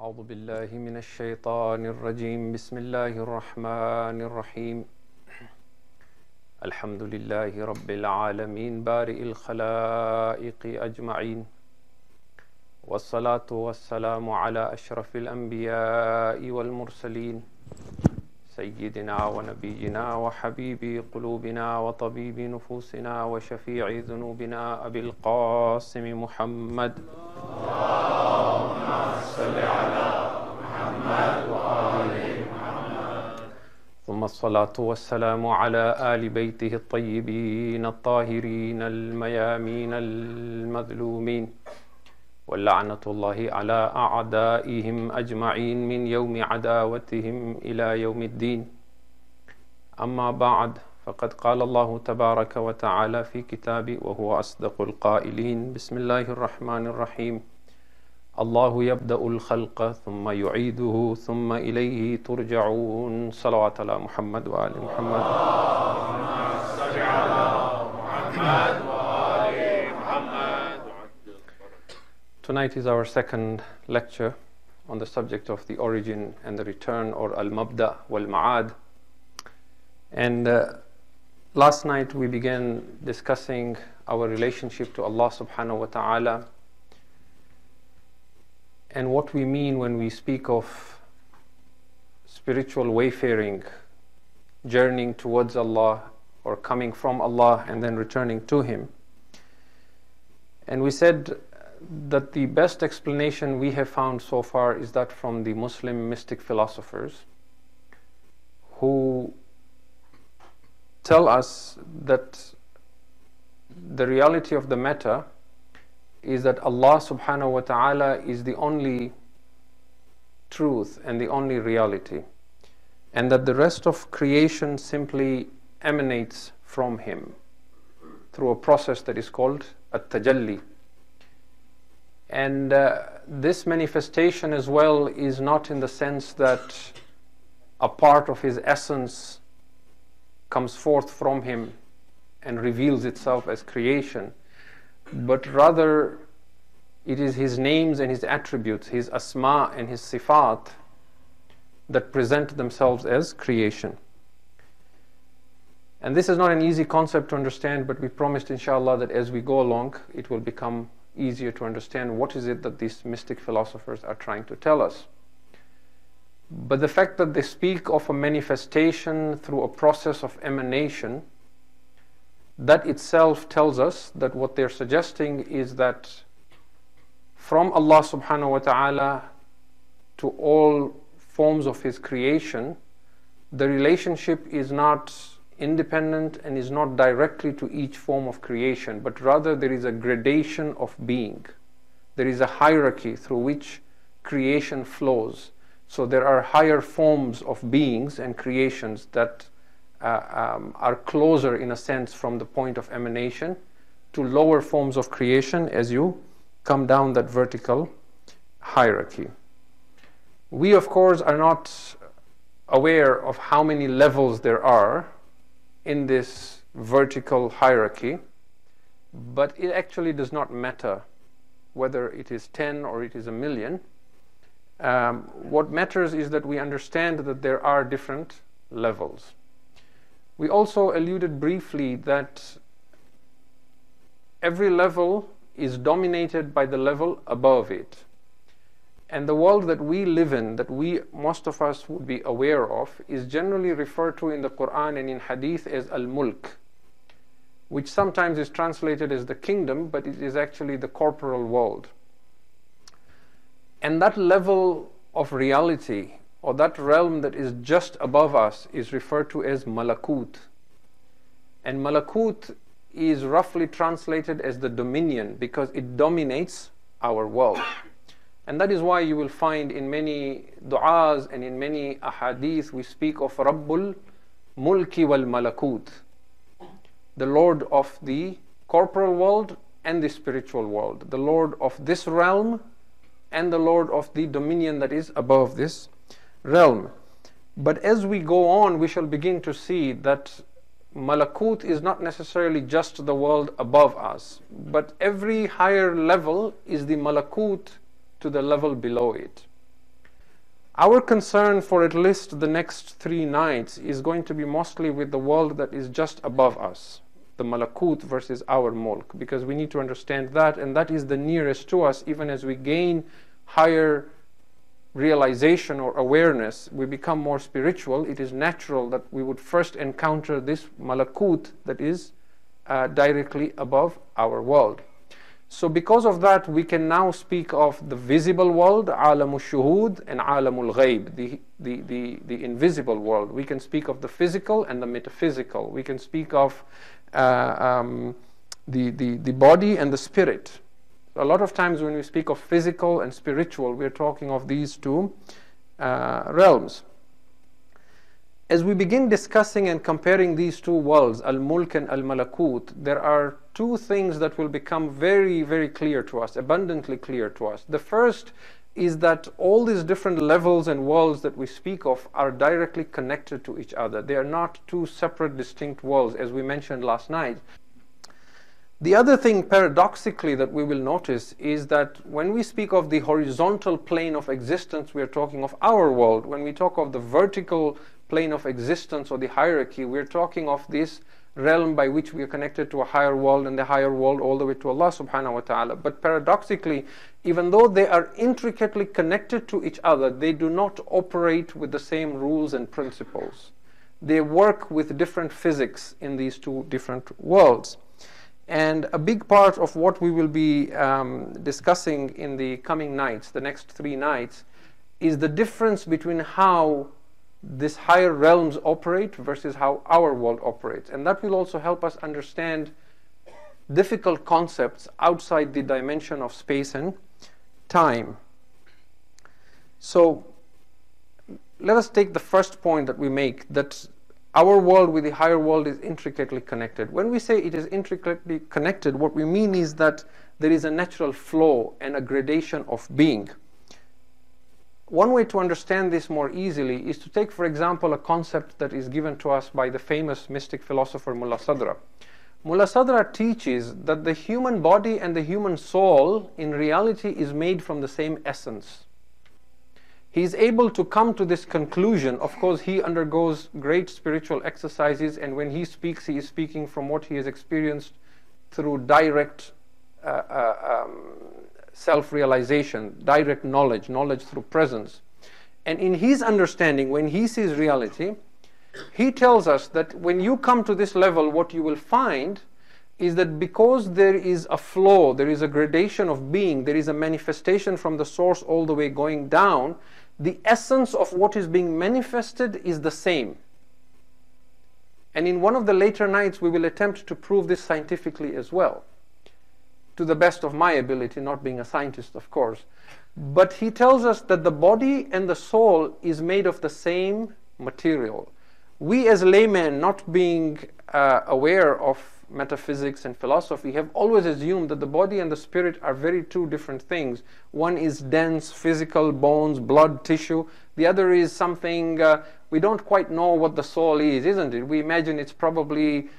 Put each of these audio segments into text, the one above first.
أعوذ بالله من الشيطان الرجيم بسم الله الرحمن الرحيم الحمد لله رب العالمين بارئ الخلائق أجمعين والصلاة والسلام على أشرف الأنبياء والمرسلين سيدنا ونبينا وحبيب قلوبنا وطبيب نفوسنا وشفيع ذنوبنا أبي القاسم محمد اللهم صل على محمد وآل محمد ثم الصلاة والسلام على آل بيته الطيبين الطاهرين الميامين المظلومين واللعنة الله على أعدائهم أجمعين من يوم عداوتهم إلى يوم الدين. أما بعد، فقد قال الله تبارك وتعالى في كتابه وهو أصدق القائلين: بسم الله الرحمن الرحيم. الله يبدأ الخلق ثم يعيده ثم إليه ترجعون. صلوات على محمد وآل محمد. اللهم صل على محمد وآل محمد. Tonight is our second lecture on the subject of the origin and the return, or al-mabda wal-ma'ad. And last night we began discussing our relationship to Allah subhanahu wa ta'ala and what we mean when we speak of spiritual wayfaring, journeying towards Allah or coming from Allah and then returning to Him. And we said that the best explanation we have found so far is that from the Muslim mystic philosophers, who tell us that the reality of the matter is that Allah subhanahu wa ta'ala is the only truth and the only reality, and that the rest of creation simply emanates from Him through a process that is called at-tajalli. And this manifestation as well is not in the sense that a part of His essence comes forth from Him and reveals itself as creation, but rather it is His names and His attributes, His asma and His sifat, that present themselves as creation. And this is not an easy concept to understand, but we promised inshallah that as we go along it will become easier to understand what is it that these mystic philosophers are trying to tell us. But the fact that they speak of a manifestation through a process of emanation, that itself tells us that what they're suggesting is that from Allah subhanahu wa ta'ala to all forms of His creation, the relationship is not independent and is not directly to each form of creation, but rather there is a gradation of being. There is a hierarchy through which creation flows. So there are higher forms of beings and creations that are closer in a sense from the point of emanation to lower forms of creation as you come down that vertical hierarchy. We of course are not aware of how many levels there are in this vertical hierarchy, but it actually does not matter whether it is 10 or it is a million. What matters is that we understand that there are different levels. We also alluded briefly that every level is dominated by the level above it. And the world that we live in, that most of us would be aware of, is generally referred to in the Quran and in Hadith as al-mulk, which sometimes is translated as the kingdom, but it is actually the corporal world. And that level of reality, or that realm that is just above us, is referred to as malakut. And malakut is roughly translated as the dominion, because it dominates our world. And that is why you will find in many du'as and in many ahadith we speak of Rabbul Mulki wal Malakut, the Lord of the corporal world and the spiritual world, the Lord of this realm and the Lord of the dominion that is above this realm. But as we go on, we shall begin to see that Malakut is not necessarily just the world above us, but every higher level is the Malakut to the level below it. Our concern for at least the next 3 nights is going to be mostly with the world that is just above us, the malakut versus our mulk, because we need to understand that, and that is the nearest to us. Even as we gain higher realization or awareness, we become more spiritual, it is natural that we would first encounter this malakut that is directly above our world. So because of that, we can now speak of the visible world, alamul shuhud, and alamul ghaib, the invisible world. We can speak of the physical and the metaphysical. We can speak of the body and the spirit. A lot of times when we speak of physical and spiritual, we're talking of these two realms. As we begin discussing and comparing these two worlds, al-mulk and al-malakut, there are 2 things that will become very, very clear to us, abundantly clear to us. The first is that all these different levels and worlds that we speak of are directly connected to each other. They are not 2 separate, distinct worlds, as we mentioned last night. The other thing, paradoxically, that we will notice is that when we speak of the horizontal plane of existence, we are talking of our world. When we talk of the vertical plane of existence or the hierarchy, we're talking of this realm by which we are connected to a higher world, and the higher world all the way to Allah subhanahu wa ta'ala. But paradoxically, even though they are intricately connected to each other, they do not operate with the same rules and principles. They work with different physics in these 2 different worlds. And a big part of what we will be discussing in the coming nights, the next 3 nights, is the difference between how these higher realms operate versus how our world operates. And that will also help us understand difficult concepts outside the dimension of space and time. So let us take the first point that we make, that our world with the higher world is intricately connected. When we say it is intricately connected, what we mean is that there is a natural flow and a gradation of being. One way to understand this more easily is to take, for example, a concept that is given to us by the famous mystic philosopher Mullah Sadra. Mullah Sadra teaches that the human body and the human soul in reality is made from the same essence. He is able to come to this conclusion. Of course, he undergoes great spiritual exercises, and when he speaks, he is speaking from what he has experienced through direct self-realization, direct knowledge through presence. And in his understanding, when he sees reality, he tells us that when you come to this level, what you will find is that because there is a flow, there is a gradation of being, there is a manifestation from the source all the way going down, the essence of what is being manifested is the same. And in one of the later nights, we will attempt to prove this scientifically as well, to the best of my ability, not being a scientist, of course. But he tells us that the body and the soul is made of the same material. We as laymen, not being aware of metaphysics and philosophy, have always assumed that the body and the spirit are very 2 different things. One is dense, physical, bones, blood, tissue. The other is something, we don't quite know what the soul is, isn't it? We imagine it's probably,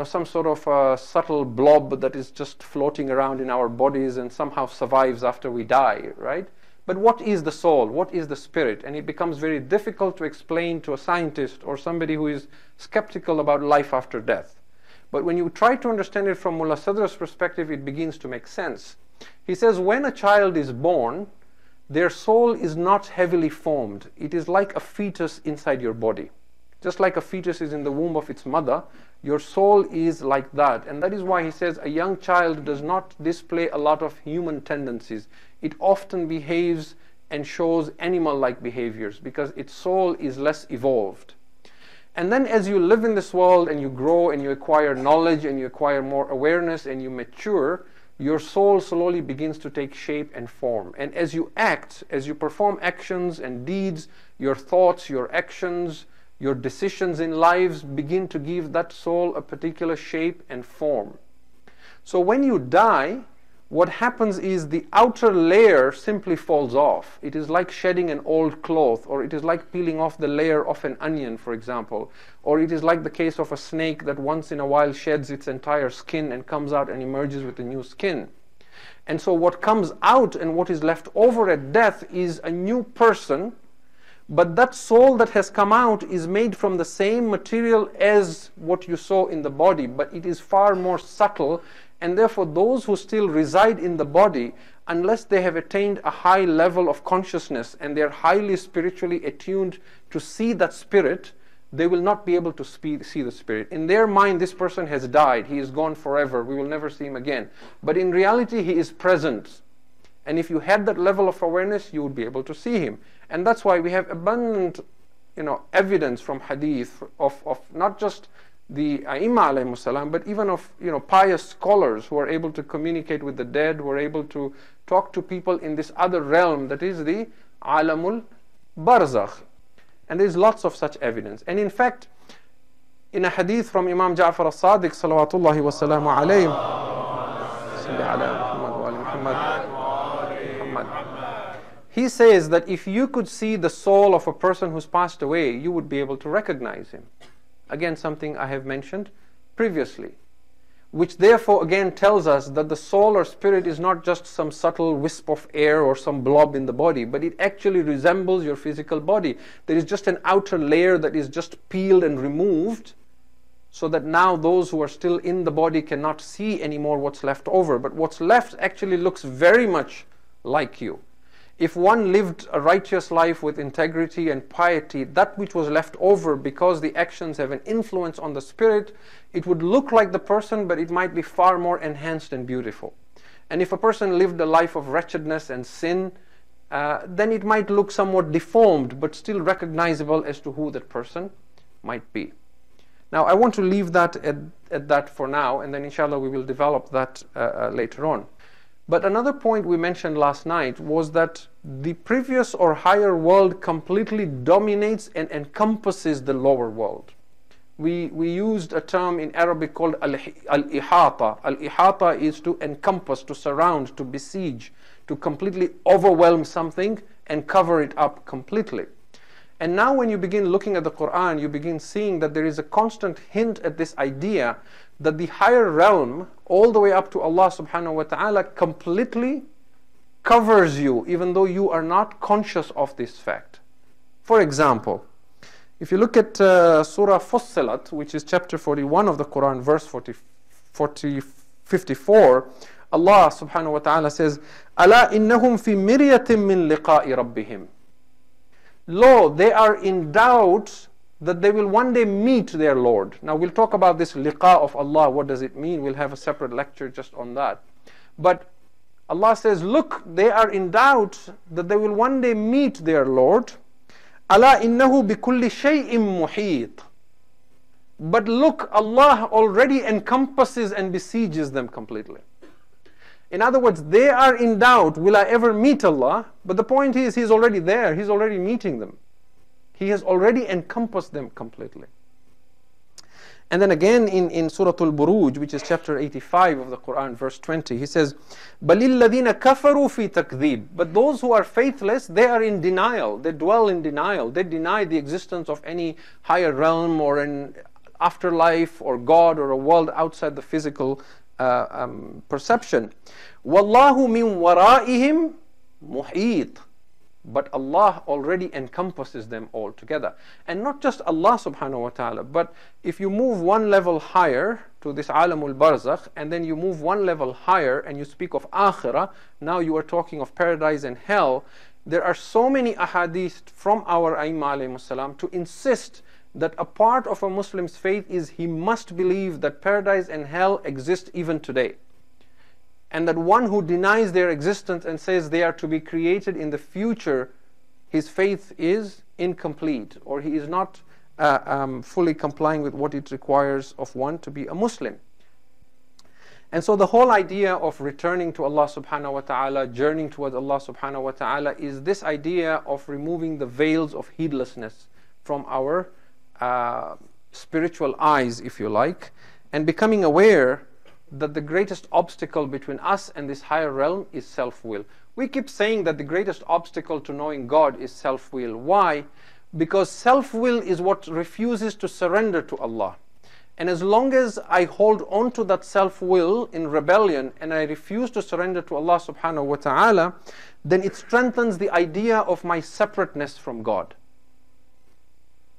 some sort of a subtle blob that is just floating around in our bodies and somehow survives after we die, right? But what is the soul? What is the spirit? And it becomes very difficult to explain to a scientist or somebody who is skeptical about life after death. But when you try to understand it from Mullah Sadra's perspective, it begins to make sense. He says, when a child is born, their soul is not heavily formed. It is like a fetus inside your body. Just like a fetus is in the womb of its mother, your soul is like that. And that is why he says a young child does not display a lot of human tendencies. It often behaves and shows animal-like behaviors because its soul is less evolved. And then as you live in this world and you grow and you acquire knowledge and you acquire more awareness and you mature, your soul slowly begins to take shape and form. And as you act, as you perform actions and deeds, your thoughts, your actions, your decisions in lives begin to give that soul a particular shape and form. So when you die, what happens is the outer layer simply falls off. It is like shedding an old cloth, or it is like peeling off the layer of an onion, for example. Or it is like the case of a snake that once in a while sheds its entire skin and comes out and emerges with a new skin. And so what comes out and what is left over at death is a new person, But that soul that has come out is made from the same material as what you saw in the body, but it is far more subtle, and therefore those who still reside in the body, unless they have attained a high level of consciousness and they are highly spiritually attuned to see that spirit, they will not be able to see the spirit. In their mind, this person has died, he is gone forever, we will never see him again. But in reality, he is present. And if you had that level of awareness, you would be able to see him. And that's why we have abundant, evidence from hadith of not just the Ai-Imma alayhimus salam, but even of pious scholars who are able to communicate with the dead, who are able to talk to people in this other realm that is the Alamul Barzakh. And there's lots of such evidence. And in fact, in a hadith from Imam Jaffer as-Sadiq salawatullahi wa salamu alayhi, he says that if you could see the soul of a person who's passed away, you would be able to recognize him. Again, something I have mentioned previously, which therefore again tells us that the soul or spirit is not just some subtle wisp of air or some blob in the body, but it actually resembles your physical body. There is just an outer layer that is just peeled and removed, so that now those who are still in the body cannot see anymore what's left over. But what's left actually looks very much like you. If one lived a righteous life with integrity and piety, that which was left over, because the actions have an influence on the spirit, it would look like the person, but it might be far more enhanced and beautiful. And if a person lived a life of wretchedness and sin, then it might look somewhat deformed, but still recognizable as to who that person might be. Now, I want to leave that at that for now, and then inshallah we will develop that later on. But another point we mentioned last night was that the previous or higher world completely dominates and encompasses the lower world. We used a term in Arabic called al-ihata. Al-ihata is to encompass, to surround, to besiege, to completely overwhelm something and cover it up completely. And now when you begin looking at the Quran, you begin seeing that there is a constant hint at this idea that the higher realm, all the way up to Allah subhanahu wa ta'ala, completely covers you, even though you are not conscious of this fact. For example, if you look at Surah Fussilat, which is chapter 41 of the Quran, verse 54, Allah subhanahu wa ta'ala says, أَلَا إِنَّهُمْ فِي مِرْيَةٍ مِّن لِقَاءِ رَبِّهِمْ. Lo, they are in doubt that they will one day meet their Lord. Now we'll talk about this liqa of Allah. What does it mean? We'll have a separate lecture just on that. But Allah says, look, they are in doubt that they will one day meet their Lord. أَلَا إِنَّهُ بِكُلِّ شَيْءٍ مُحِيطٍ. But look, Allah already encompasses and besieges them completely. In other words, they are in doubt, will I ever meet Allah? But the point is, He's already there. He's already meeting them. He has already encompassed them completely. And then again in Surah Al-Buruj, which is chapter 85 of the Quran, verse 20, He says, بَلِ الَّذِينَ كَفَرُوا فِي تَكْذِيبٍ. But those who are faithless, they are in denial. They dwell in denial. They deny the existence of any higher realm or an afterlife or God or a world outside the physical perception. وَاللَّهُ مِنْ وَرَائِهِمْ مُحِيطٌ. But Allah already encompasses them all together. And not just Allah subhanahu wa ta'ala, but if you move one level higher to this alamul barzakh, and then you move one level higher and you speak of akhirah, now you are talking of paradise and hell. There are so many ahadith from our Ai-Imma alayhimus salam to insist that a part of a Muslim's faith is he must believe that paradise and hell exist even today. And that one who denies their existence and says they are to be created in the future, his faith is incomplete, or he is not fully complying with what it requires of one to be a Muslim. And so the whole idea of returning to Allah subhanahu wa ta'ala, journeying towards Allah subhanahu wa ta'ala, is this idea of removing the veils of heedlessness from our spiritual eyes, if you like, and becoming aware that the greatest obstacle between us and this higher realm is self-will. We keep saying that the greatest obstacle to knowing God is self-will. Why? Because self-will is what refuses to surrender to Allah. And as long as I hold on to that self-will in rebellion and I refuse to surrender to Allah subhanahu wa ta'ala, then it strengthens the idea of my separateness from God.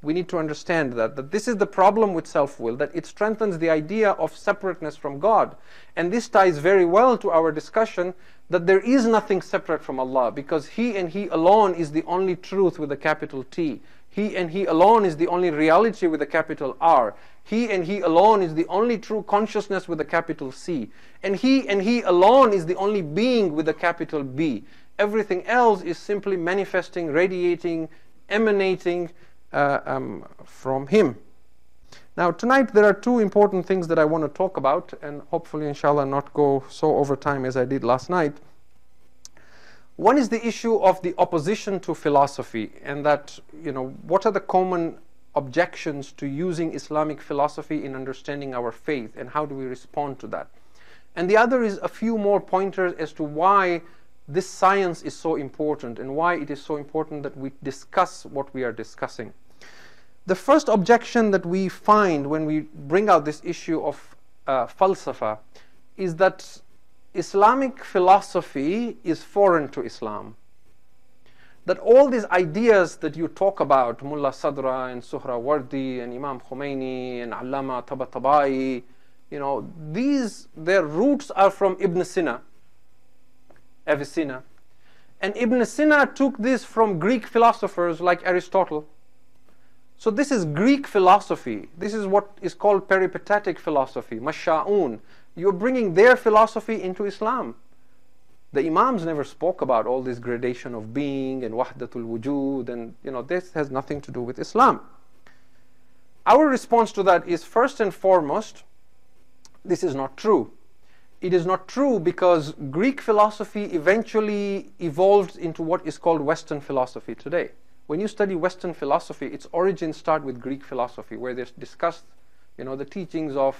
We need to understand that this is the problem with self-will, that it strengthens the idea of separateness from God. And this ties very well to our discussion that there is nothing separate from Allah, because He and He alone is the only truth with a capital T. He and He alone is the only reality with a capital R. He and He alone is the only true consciousness with a capital C. And He alone is the only being with a capital B. Everything else is simply manifesting, radiating, emanating from Him. Now tonight there are two important things that I want to talk about, and hopefully inshallah not go so over time as I did last night. One is the issue of the opposition to philosophy, and that, what are the common objections to using Islamic philosophy in understanding our faith, and how do we respond to that? And the other is a few more pointers as to why this science is so important and why it is so important that we discuss what we are discussing. The first objection that we find when we bring out this issue of falsafa is that Islamic philosophy is foreign to Islam. That all these ideas that you talk about, Mullah Sadra and Suhrawardi and Imam Khomeini and Allama Tabatabai, their roots are from Ibn Sina, Avicenna. And Ibn Sina took this from Greek philosophers like Aristotle. So this is Greek philosophy. This is what is called peripatetic philosophy, Masha'un. You're bringing their philosophy into Islam. The Imams never spoke about all this gradation of being and wahdatul wujud, and this has nothing to do with Islam. Our response to that is, first and foremost, this is not true. It is not true because Greek philosophy eventually evolved into what is called Western philosophy today. When you study Western philosophy, its origins start with Greek philosophy, where they discussed, the teachings of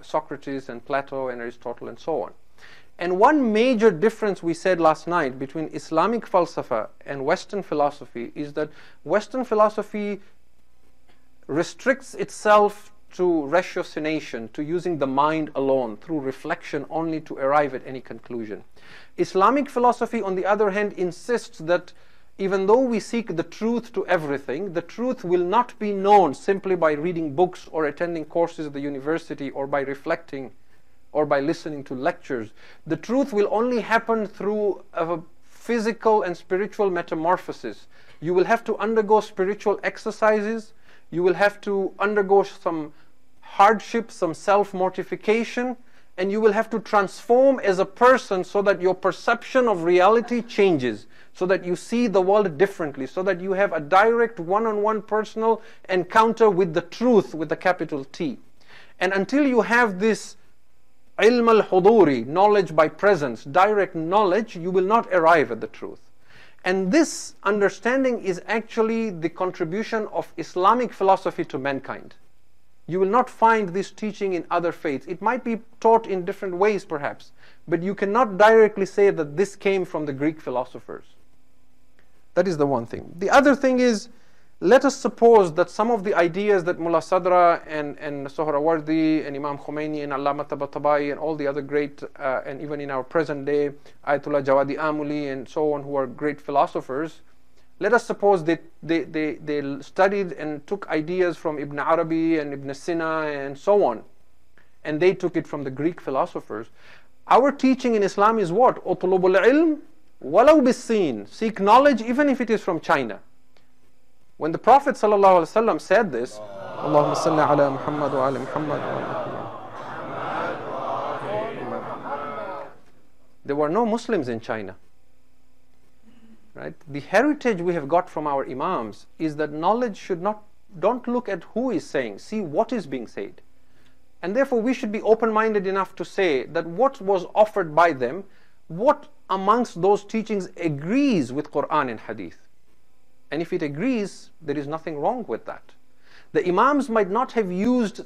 Socrates and Plato and Aristotle and so on. And one major difference we said last night between Islamic falsafa and Western philosophy is that Western philosophy restricts itself to ratiocination, to using the mind alone, through reflection only to arrive at any conclusion. Islamic philosophy, on the other hand, insists that even though we seek the truth to everything, the truth will not be known simply by reading books or attending courses at the university or by reflecting or by listening to lectures. The truth will only happen through a physical and spiritual metamorphosis. You will have to undergo spiritual exercises. You will have to undergo some hardship, some self-mortification, and you will have to transform as a person so that your perception of reality changes, so that you see the world differently, so that you have a direct one-on-one personal encounter with the truth with a capital T. And until you have this ilm al-huduri, knowledge by presence, direct knowledge, you will not arrive at the truth. And this understanding is actually the contribution of Islamic philosophy to mankind. You will not find this teaching in other faiths. It might be taught in different ways perhaps, but you cannot directly say that this came from the Greek philosophers. That is the one thing. The other thing is, let us suppose that some of the ideas that Mullah Sadra and Sohrawardi and Imam Khomeini and Allama Tabatabai and all the other great, and even in our present day, Ayatollah Jawadi Amuli and so on, who are great philosophers, let us suppose that they studied and took ideas from Ibn Arabi and Ibn Sina and so on, and they took it from the Greek philosophers. Our teaching in Islam is what? Utlubul ilm walau bis-Sin. Seek knowledge even if it is from China. When the Prophet ﷺ said this, Allahumma salli ala Muhammad wa ala Muhammad wa ala Muhammad, there were no Muslims in China. Right? The heritage we have got from our Imams is that knowledge don't look at who is saying, see what is being said. And therefore we should be open-minded enough to say that what was offered by them, what amongst those teachings agrees with Quran and Hadith. And if it agrees, there is nothing wrong with that. The Imams might not have used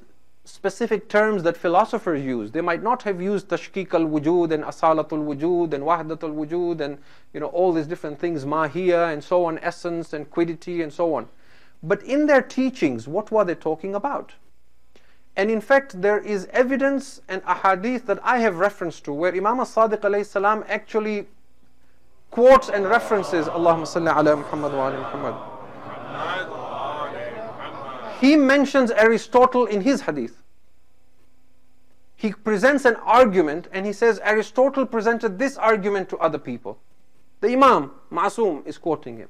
specific terms that philosophers use. They might not have used tashkik al-wujud and asalatul wujud and wahdatul wujud and all these different things, mahiyya and so on, essence and quiddity and so on. But in their teachings, what were they talking about? And in fact, there is evidence and ahadith that I have reference to where Imam as-Sadiq alayhi salam actually quotes and references Allahumma salli ala Muhammad wa ala Muhammad. He mentions Aristotle in his hadith. He presents an argument and he says Aristotle presented this argument to other people. The Imam, Ma'asum, is quoting him.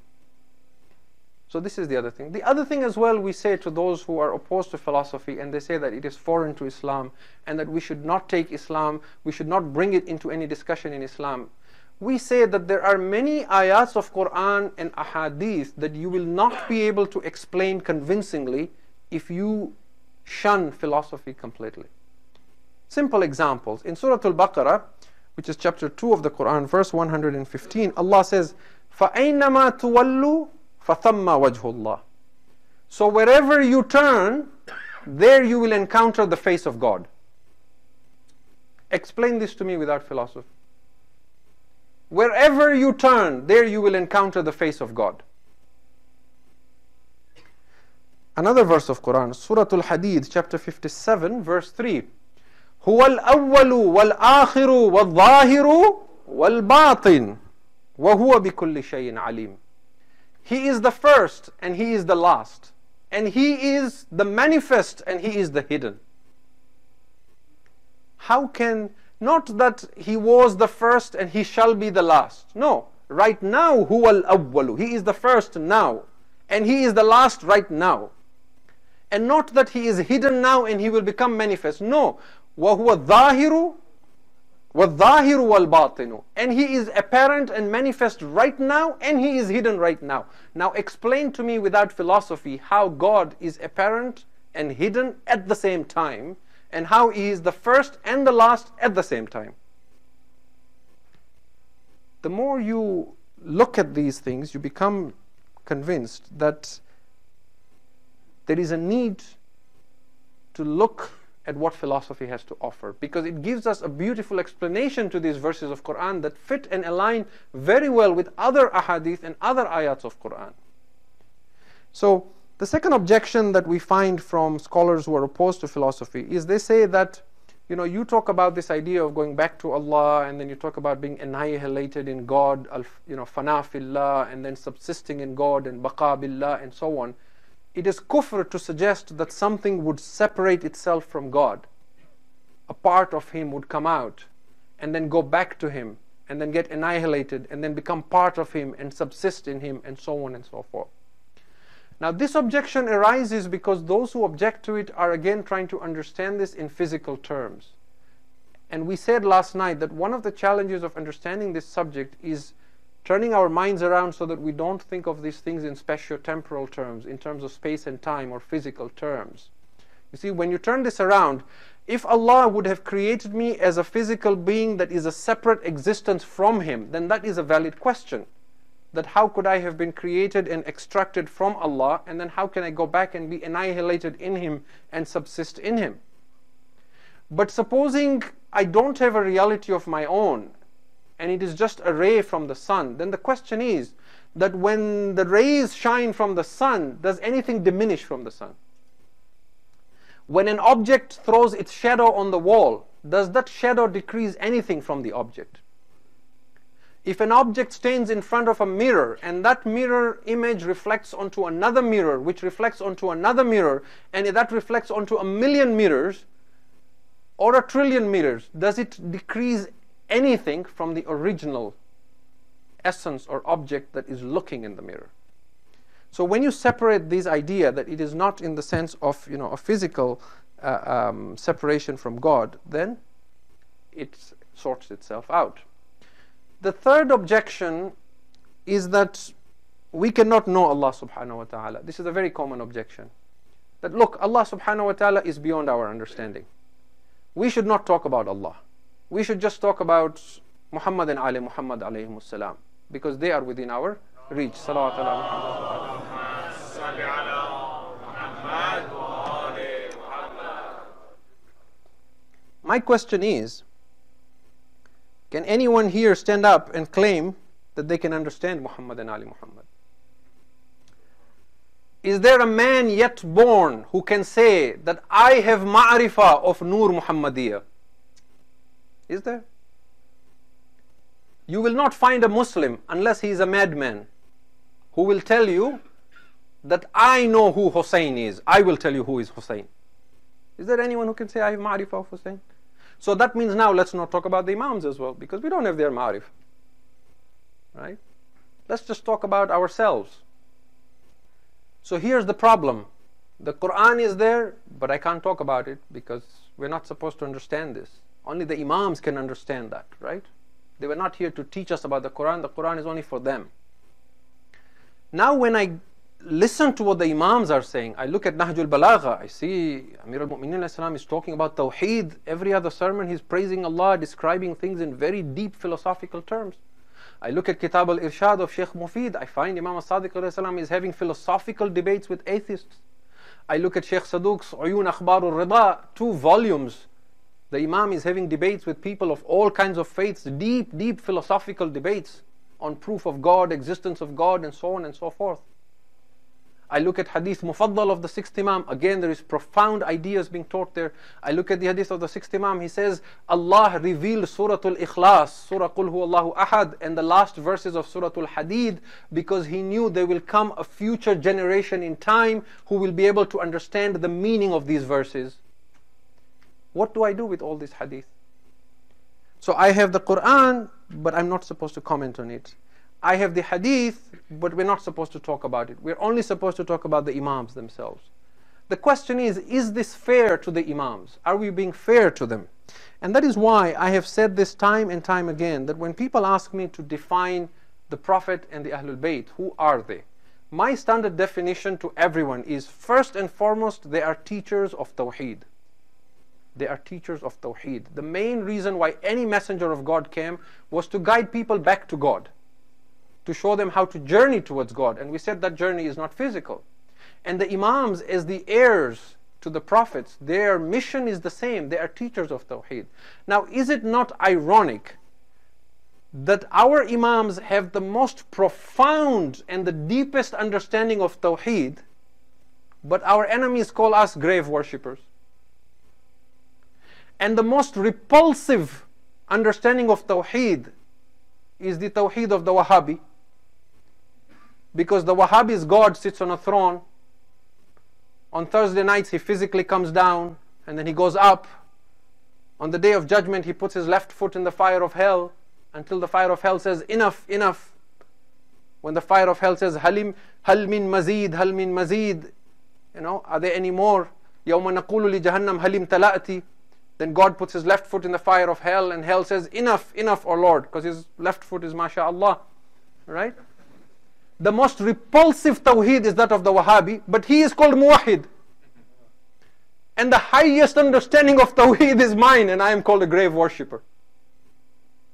So this is the other thing. The other thing as well, we say to those who are opposed to philosophy and they say that it is foreign to Islam and that we should not take Islam, we should not bring it into any discussion in Islam. We say that there are many ayats of Quran and ahadith that you will not be able to explain convincingly if you shun philosophy completely. Simple examples. In Surah Al-Baqarah, which is chapter 2 of the Quran, verse 115, Allah says, فَأَيْنَمَا تُوَلُّوا فَثَمَّ وَجْهُ اللَّهِ. So wherever you turn, there you will encounter the face of God. Explain this to me without philosophy. Wherever you turn, there you will encounter the face of God. Another verse of Quran, Surah Al-Hadid, chapter 57, verse 3. هُوَ الْأَوَّلُ وَالْآخِرُ وَالظَّاهِرُ وَالْبَاطِنُ وَهُوَ بِكُلِّ شَيْءٍ عَلِيمٌ. He is the first and He is the last. And He is the manifest and He is the hidden. How can, not that He was the first and He shall be the last. No, right now, هُوَ الْأَوَّلُ. He is the first now. And He is the last right now. And not that He is hidden now and He will become manifest. No. وَهُوَ الظَّاهِرُ وَالظَّاهِرُ وَالْبَاطِنُ. And He is apparent and manifest right now and He is hidden right now. Now explain to me without philosophy how God is apparent and hidden at the same time and how He is the first and the last at the same time. The more you look at these things, you become convinced that there is a need to look at what philosophy has to offer, because it gives us a beautiful explanation to these verses of Quran that fit and align very well with other ahadith and other ayats of Quran. So the second objection that we find from scholars who are opposed to philosophy is they say that, you talk about this idea of going back to Allah, and then you talk about being annihilated in God, fana fillah, and then subsisting in God, and baqa billah, and so on. It is kufr to suggest that something would separate itself from God. A part of Him would come out and then go back to Him and then get annihilated and then become part of Him and subsist in Him and so on and so forth. Now this objection arises because those who object to it are again trying to understand this in physical terms. And we said last night that one of the challenges of understanding this subject is turning our minds around so that we don't think of these things in spatio-temporal terms, in terms of space and time or physical terms. You see, when you turn this around, if Allah would have created me as a physical being that is a separate existence from Him, then that is a valid question. That how could I have been created and extracted from Allah, and then how can I go back and be annihilated in Him and subsist in Him? But supposing I don't have a reality of my own, and it is just a ray from the sun, then the question is that when the rays shine from the sun, does anything diminish from the sun? When an object throws its shadow on the wall, does that shadow decrease anything from the object? If an object stands in front of a mirror and that mirror image reflects onto another mirror, which reflects onto another mirror, and that reflects onto 1,000,000 mirrors or 1,000,000,000,000 mirrors, does it decrease anything from the original essence or object that is looking in the mirror? So when you separate this idea that it is not in the sense of a physical separation from God, then it sorts itself out. The third objection is that we cannot know Allah subhanahu wa ta'ala. This is a very common objection. That look, Allah subhanahu wa ta'ala is beyond our understanding. We should not talk about Allah. We should just talk about Muhammad and Ali Muhammad alayhimus salam, because they are within our reach. Salawat ala Muhammad. My question is, can anyone here stand up and claim that they can understand Muhammad and Ali Muhammad? Is there a man yet born who can say that I have ma'rifah of Nur Muhammadiyah? Is there? You will not find a Muslim unless he is a madman who will tell you that I know who Hussein is. I will tell you who is Hussein. Is there anyone who can say I have ma'rifah of Hussein? So that means now let's not talk about the Imams as well, because we don't have their ma'rifah. Right? Let's just talk about ourselves. So here's the problem. The Quran is there, but I can't talk about it because we're not supposed to understand this. Only the Imams can understand that, right? They were not here to teach us about the Quran. The Quran is only for them. Now when I listen to what the Imams are saying, I look at Nahjul Balagha, I see Amir al-Mu'minin is talking about Tawheed. Every other sermon he's praising Allah, describing things in very deep philosophical terms. I look at Kitab al-Irshad of Sheikh Mufid, I find Imam al-Sadiq is having philosophical debates with atheists. I look at Sheikh Saduq's Uyun Akhbar al-Rida, 2 volumes. The Imam is having debates with people of all kinds of faiths, deep philosophical debates on proof of God, existence of God, and so on and so forth. I look at Hadith Mufaddal of the 6th Imam. Again, there is profound ideas being taught there. I look at the Hadith of the 6th Imam. He says, Allah revealed Surah Al-Ikhlas, Surah Qul Huwallahu Ahad, and the last verses of Surah Al-Hadid, because He knew there will come a future generation in time who will be able to understand the meaning of these verses. What do I do with all this Hadith? So I have the Quran, but I'm not supposed to comment on it. I have the Hadith, but we're not supposed to talk about it. We're only supposed to talk about the Imams themselves. The question is this fair to the Imams? Are we being fair to them? And that is why I have said this time and time again, that when people ask me to define the Prophet and the Ahlul Bayt, who are they? My standard definition to everyone is, first and foremost, they are teachers of Tawheed. They are teachers of Tawheed. The main reason why any messenger of God came was to guide people back to God, to show them how to journey towards God. And we said that journey is not physical. And the Imams, as the heirs to the Prophets, their mission is the same. They are teachers of Tawheed. Now, is it not ironic that our Imams have the most profound and the deepest understanding of Tawheed, but our enemies call us grave worshippers? And the most repulsive understanding of Tawheed is the Tawheed of the Wahhabi. Because the Wahhabi's God sits on a throne. On Thursday nights he physically comes down and then he goes up. On the Day of Judgment he puts his left foot in the fire of hell until the fire of hell says, enough, enough. When the fire of hell says, hal min mazid, hal min mazid, are there any more? Yawma naqulu li jahannam halim tala'ati. Then God puts his left foot in the fire of hell and hell says, enough, enough, O Lord, because his left foot is masha'Allah, right? The most repulsive Tawheed is that of the Wahhabi, but he is called Muwahhid. And the highest understanding of Tawheed is mine, and I am called a grave worshipper.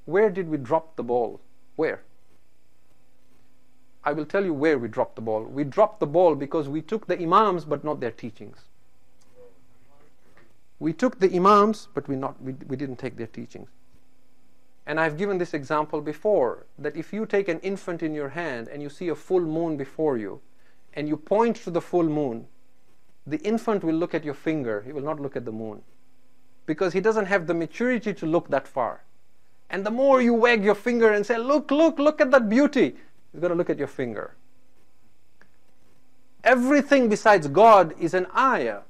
Where did we drop the ball? Where? I will tell you where we dropped the ball. We dropped the ball because we took the Imams but not their teachings. We took the Imams, but we didn't take their teachings. And I've given this example before, that if you take an infant in your hand and you see a full moon before you, and you point to the full moon, the infant will look at your finger, he will not look at the moon. Because he doesn't have the maturity to look that far. And the more you wag your finger and say, look, look, look at that beauty, he's going to look at your finger. Everything besides God is an ayah.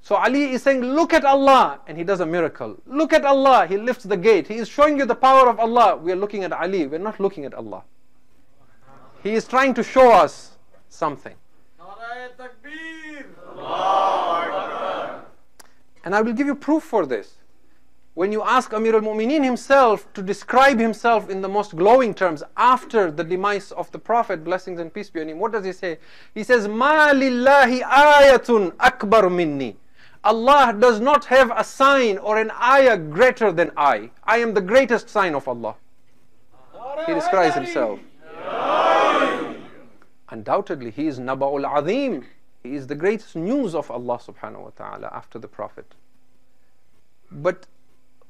So Ali is saying, look at Allah, and he does a miracle. Look at Allah, he lifts the gate. He is showing you the power of Allah. We are looking at Ali, we're not looking at Allah. He is trying to show us something. And I will give you proof for this. When you ask Amir al-Mu'minin himself to describe himself in the most glowing terms after the demise of the Prophet, blessings and peace be on him, what does he say? He says, مَا لِلَّهِ آيَةٌ أَكْبَرُ مِنِّي. Allah does not have a sign or an ayah greater than I. I am the greatest sign of Allah. He describes himself. Undoubtedly, he is Naba'ul Azim. He is the greatest news of Allah subhanahu wa ta'ala after the Prophet. But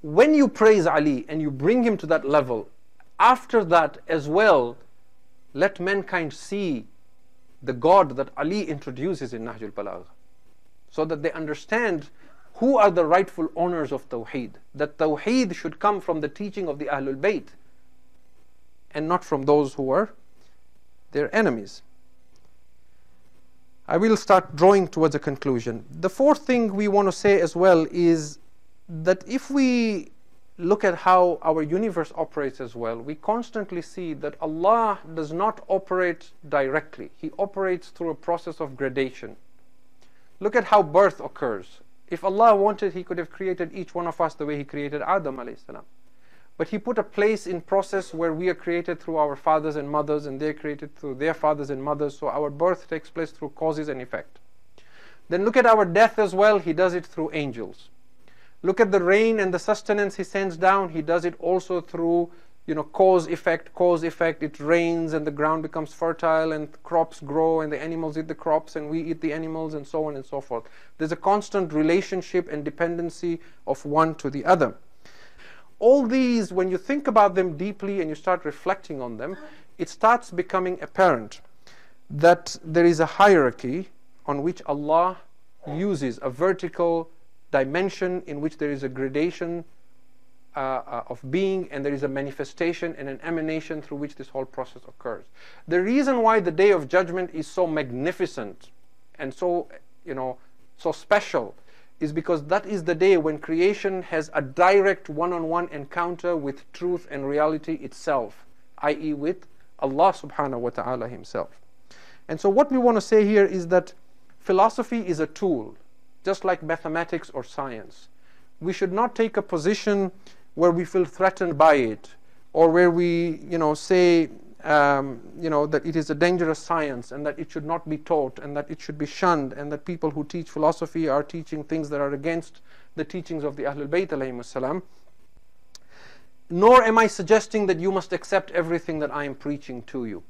when you praise Ali and you bring him to that level, after that as well, let mankind see the God that Ali introduces in Nahjul Balagha, so that they understand who are the rightful owners of Tawheed. That Tawheed should come from the teaching of the Ahlul Bayt and not from those who are their enemies. I will start drawing towards a conclusion. The fourth thing we want to say as well is that if we look at how our universe operates as well, we constantly see that Allah does not operate directly. He operates through a process of gradation. Look at how birth occurs. If Allah wanted, He could have created each one of us the way He created Adam alayhi salam. But He put a place in process where we are created through our fathers and mothers, and they're created through their fathers and mothers. So our birth takes place through causes and effect. Then look at our death as well. He does it through angels. Look at the rain and the sustenance He sends down. He does it also through, cause, effect. It rains and the ground becomes fertile and crops grow and the animals eat the crops and we eat the animals and so on and so forth. There's a constant relationship and dependency of one to the other. All these, when you think about them deeply and you start reflecting on them, it starts becoming apparent that there is a hierarchy on which Allah uses a vertical dimension in which there is a gradation of being, and there is a manifestation and an emanation through which this whole process occurs. The reason why the Day of Judgment is so magnificent and so, so special is because that is the day when creation has a direct one-on-one encounter with truth and reality itself, i.e. with Allah subhanahu wa ta'ala Himself. And so what we want to say here is that philosophy is a tool, just like mathematics or science. We should not take a position where we feel threatened by it, or where we, say, that it is a dangerous science and that it should not be taught and that it should be shunned, and that people who teach philosophy are teaching things that are against the teachings of the Ahlul Bayt alayhimus salam. Nor am I suggesting that you must accept everything that I am preaching to you,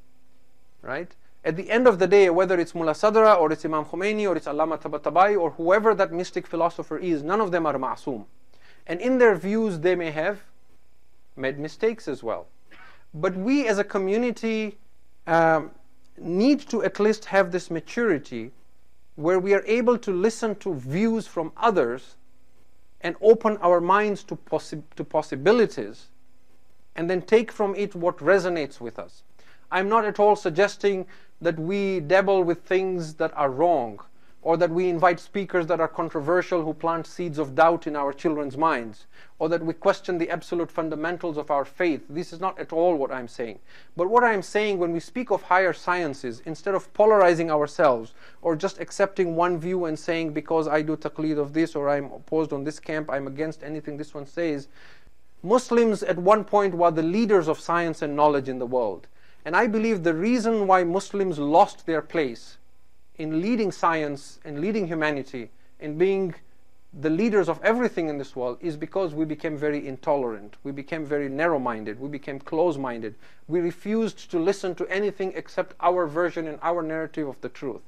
right? At the end of the day, whether it's Mullah Sadra or it's Imam Khomeini or it's Allama Tabatabai or whoever that mystic philosopher is, none of them are ma'soom. And in their views, they may have made mistakes as well. But we as a community need to at least have this maturity where we are able to listen to views from others and open our minds to possibilities, and then take from it what resonates with us. I'm not at all suggesting that we dabble with things that are wrong, or that we invite speakers that are controversial who plant seeds of doubt in our children's minds, or that we question the absolute fundamentals of our faith. This is not at all what I'm saying. But what I'm saying, when we speak of higher sciences, instead of polarizing ourselves or just accepting one view and saying, because I do taqleed of this or I'm opposed on this camp, I'm against anything this one says, Muslims at one point were the leaders of science and knowledge in the world. And I believe the reason why Muslims lost their place in leading science and leading humanity, in being the leaders of everything in this world, is because we became very intolerant. We became very narrow-minded. We became close-minded. We refused to listen to anything except our version and our narrative of the truth.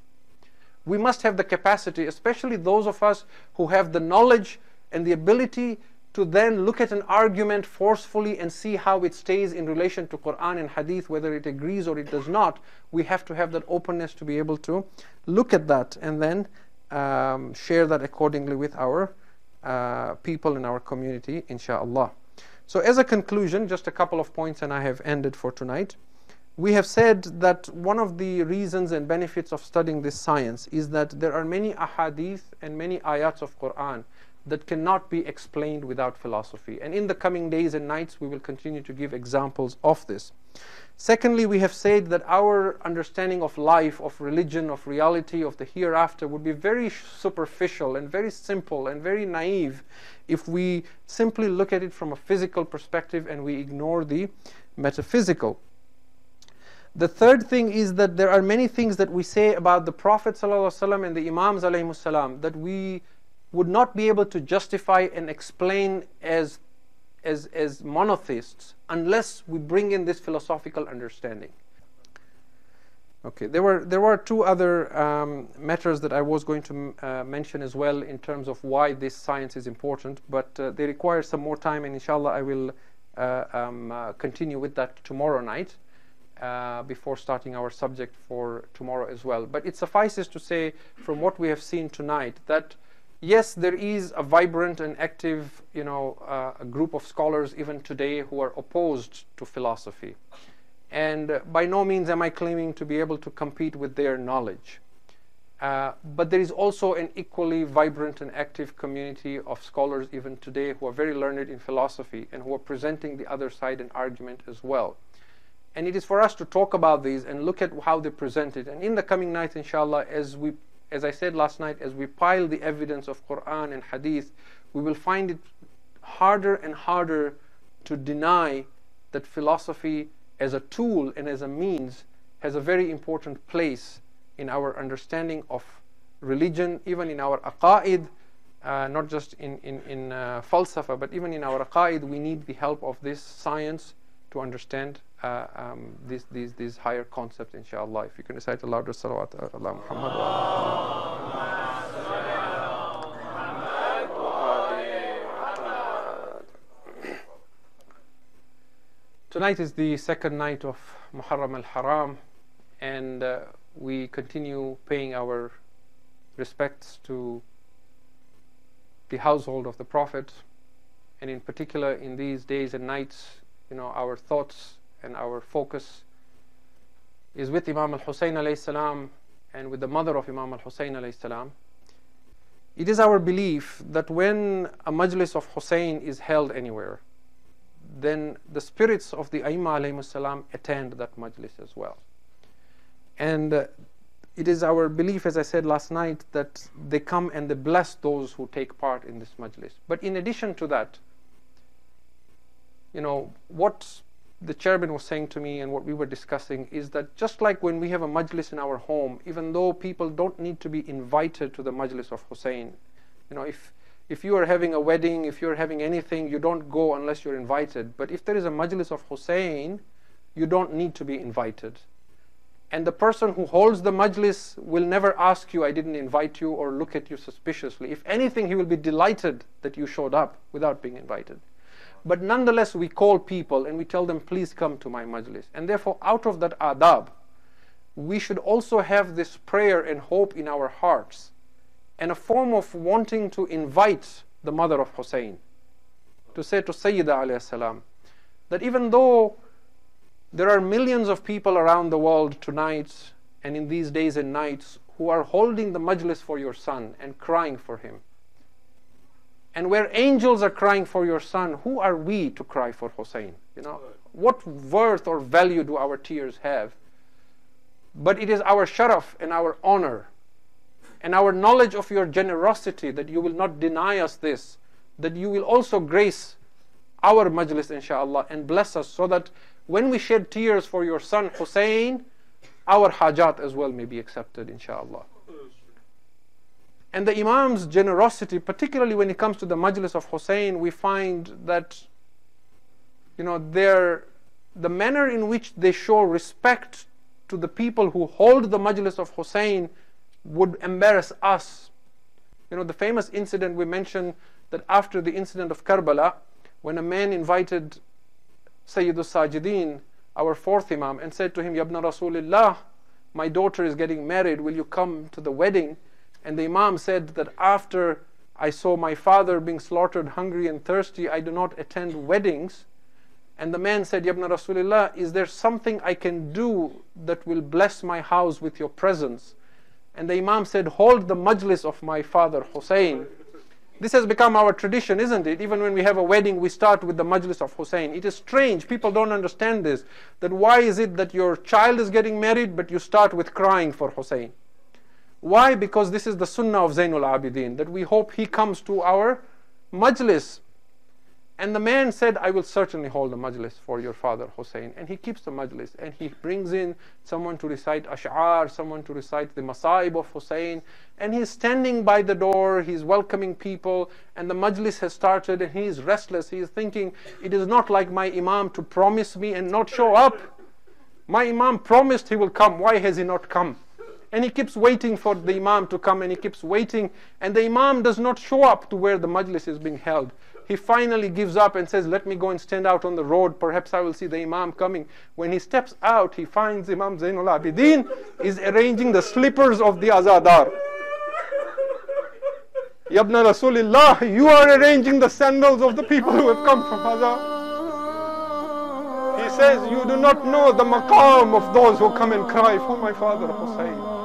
We must have the capacity, especially those of us who have the knowledge and the ability to then look at an argument forcefully and see how it stays in relation to Quran and Hadith, whether it agrees or it does not. We have to have that openness to be able to look at that and then share that accordingly with our people in our community, inshaAllah. So as a conclusion, just a couple of points and I have ended for tonight. We have said that one of the reasons and benefits of studying this science is that there are many ahadith and many ayats of Quran that cannot be explained without philosophy. And in the coming days and nights, we will continue to give examples of this. Secondly, we have said that our understanding of life, of religion, of reality, of the hereafter would be very superficial and very simple and very naive if we simply look at it from a physical perspective and we ignore the metaphysical. The third thing is that there are many things that we say about the Prophet ﷺ and the Imams ﷺ that we would not be able to justify and explain as monotheists unless we bring in this philosophical understanding. Okay, there were two other matters that I was going to mention as well in terms of why this science is important, but they require some more time, and inshallah I will continue with that tomorrow night before starting our subject for tomorrow as well. But it suffices to say, from what we have seen tonight, that yes, there is a vibrant and active, a group of scholars even today who are opposed to philosophy. And by no means am I claiming to be able to compete with their knowledge. But there is also an equally vibrant and active community of scholars even today who are very learned in philosophy and who are presenting the other side in argument as well. And it is for us to talk about these and look at how they present it. And in the coming night, inshallah, as I said last night, as we pile the evidence of Quran and Hadith, we will find it harder and harder to deny that philosophy as a tool and as a means has a very important place in our understanding of religion, even in our aqa'id, not just in falsafa, but even in our aqa'id, we need the help of this science to understand these higher concepts, inshallah. If you can recite a louder salawat, Allah Muhammad wa Tonight is the second night of Muharram al-Haram, and we continue paying our respects to the household of the Prophet, and in particular in these days and nights, our thoughts and our focus is with Imam al-Hussein alayhi salam and with the mother of Imam al-Hussein alayhi salam. It is our belief that when a majlis of Hussein is held anywhere, then the spirits of the Aimma alayhi salam attend that majlis as well. And it is our belief, as I said last night, that they come and they bless those who take part in this majlis. But in addition to that, what the chairman was saying to me and what we were discussing is that just like when we have a majlis in our home, even though people don't need to be invited to the majlis of Hussein, if you are having a wedding, if you're having anything, you don't go unless you're invited. But if there is a majlis of Hussein, you don't need to be invited. And the person who holds the majlis will never ask you, I didn't invite you, or look at you suspiciously. If anything, he will be delighted that you showed up without being invited. But nonetheless, we call people and we tell them, please come to my majlis. And therefore, out of that adab, we should also have this prayer and hope in our hearts, and a form of wanting to invite the mother of Hussein, to say to Sayyida alayhi salam, that even though there are millions of people around the world tonight and in these days and nights who are holding the majlis for your son and crying for him, and where angels are crying for your son, who are we to cry for Hussein? What worth or value do our tears have? But it is our sharaf and our honor and our knowledge of your generosity that you will not deny us this, that you will also grace our majlis, inshallah, and bless us so that when we shed tears for your son Hussein, our hajat as well may be accepted, inshallah. And the Imam's generosity, particularly when it comes to the majlis of Hussein, we find that the manner in which they show respect to the people who hold the majlis of Hussein would embarrass us. The famous incident we mentioned, that after the incident of Karbala, when a man invited Sayyidul Sajideen, our fourth Imam, and said to him, Yabna Rasulillah, my daughter is getting married, will you come to the wedding? And the Imam said that after I saw my father being slaughtered hungry and thirsty, I do not attend weddings. And the man said, Yabna Rasulillah, is there something I can do that will bless my house with your presence? And the Imam said, hold the majlis of my father Hussein. This has become our tradition, isn't it? Even when we have a wedding, we start with the majlis of Hussein. It is strange, people don't understand this, that why is it that your child is getting married, but you start with crying for Hussein? Why? Because this is the sunnah of Zainul Abidin, that we hope he comes to our majlis. And the man said, I will certainly hold a majlis for your father Hussein. And he keeps the majlis, and he brings in someone to recite ash'ar, someone to recite the masaib of Hussein, and he's standing by the door, he's welcoming people, and the majlis has started, and he is restless. He is thinking, it is not like my Imam to promise me and not show up. My Imam promised he will come, why has he not come? And he keeps waiting for the Imam to come, and he keeps waiting, and the Imam does not show up to where the majlis is being held. He finally gives up and says, let me go and stand out on the road, perhaps I will see the Imam coming. When he steps out, he finds Imam Zainul Abidin is arranging the slippers of the Azadar. Yabna Rasulillah, you are arranging the sandals of the people who have come from Azad. He says, you do not know the maqam of those who come and cry for my father Hussein.